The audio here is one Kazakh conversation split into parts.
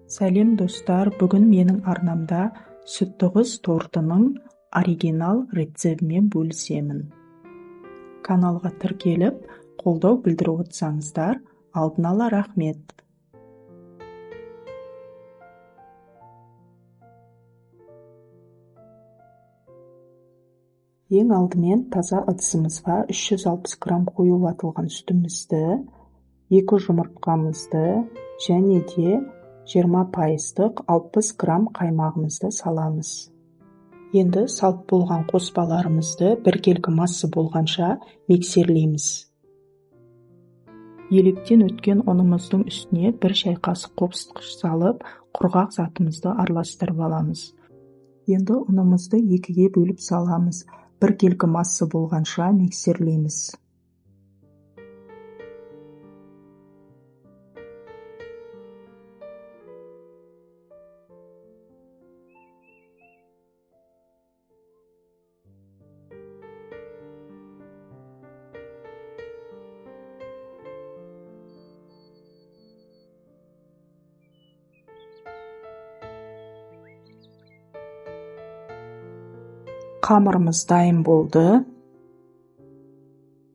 Сәлем достар, бүгін менің арнамда сүтті құс тортының оригинал рецебімен бөлісемін. Каналға тіркеліп, қолдау білдіріп отырсаңыздар, алдын ала рахмет. Ең алдымен таза ыдысымызға 360 грамм қоюлатылған сүтімізді, 2 жұмыртқамызды және де 20% 60 грамм қаймағымызды саламыз. Енді салып болған қоспаларымызды біркелкі массы болғанша миксерлейміз. Електен өткен ұнымыздың үстіне 1 шай қасық қопсытқыш салып, құрғақ затымызды араластырып аламыз. Енді ұнымызды 2-ге бөліп саламыз. Біркелкі массы болғанша миксерлейміз. Қамырымыз дайын болды.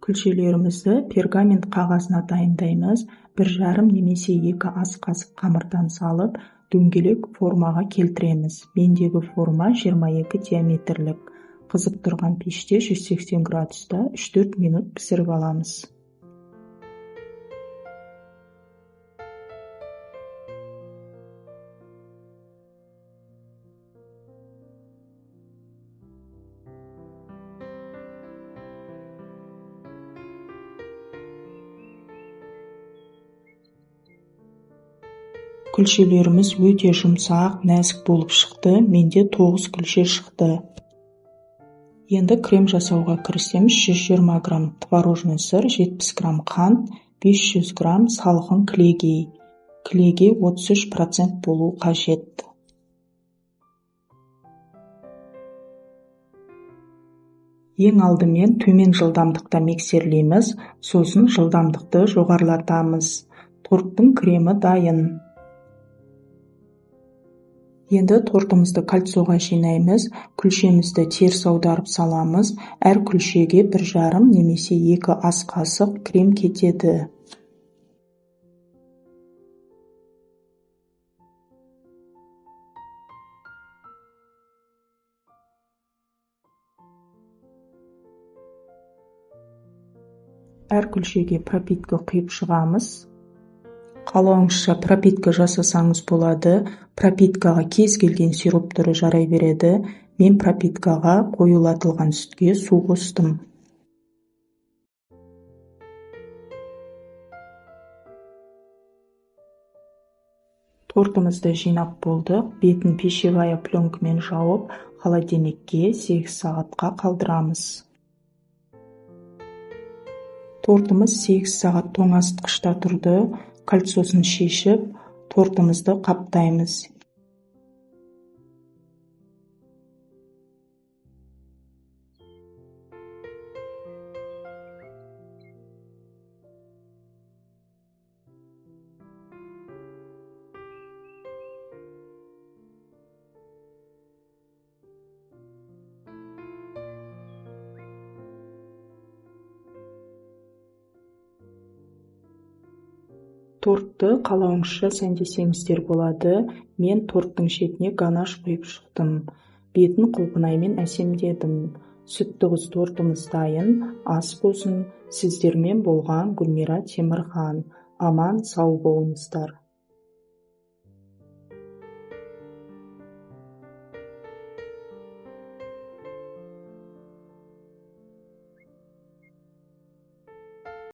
Күлшелерімізді пергамент қағазына дайындаймыз. 1,5 немесе 2 ас қасық қамырдан салып, дөңгелек формаға келтіреміз. Мендегі форма 22 диаметрлік. Қызып тұрған пеште 180 градуста 3-4 минут пісіріп аламыз. Күлшелеріміз өте жұмсақ, нәзік болып шықты. Менде 9 күлше шықты. Енді крем жасауға кірісеміз. 120 грамм творожный сыр, 70 грамм қант, 500 грамм салқын кілегей. Кілегей 33% болу қажет. Ең алдымен төмен жылдамдықта миксерлейміз, сосын жылдамдықты жоғарылатамыз. Торттың кремі дайын. Енді тортымызды кольцоға жинаймыз, күлшемізді теріс аударып саламыз. Әр күлшеге 1,5 немесе 2 ас қасық крем кетеді. Әр күлшеге пропитка құйып шығамыз. Қалауыңызша пропитка жасасаңыз болады. Пропиткаға кез келген сироп түрі жарай береді. Мен пропиткаға қоюлатылған сүтке су қостым. Тортымызды жинап болдық. Бетін пищевая пленкамен жауып, холодильникке 8 сағатқа қалдырамыз. Тортымыз 8 сағат тоңазытқышта тұрды. Кольцосын шешіп, тортымызды қаптаймыз. Тортты қалауыңызша сәндесеңіздер болады. Мен торттың шетіне ганаш құйып шықтым. Бетін құлпынаймен әсемдедім. Сүтті құс тортымыз дайын. Ас болсын. Сіздермен болған Гүлмира Темірхан. Аман сау болыңыздар.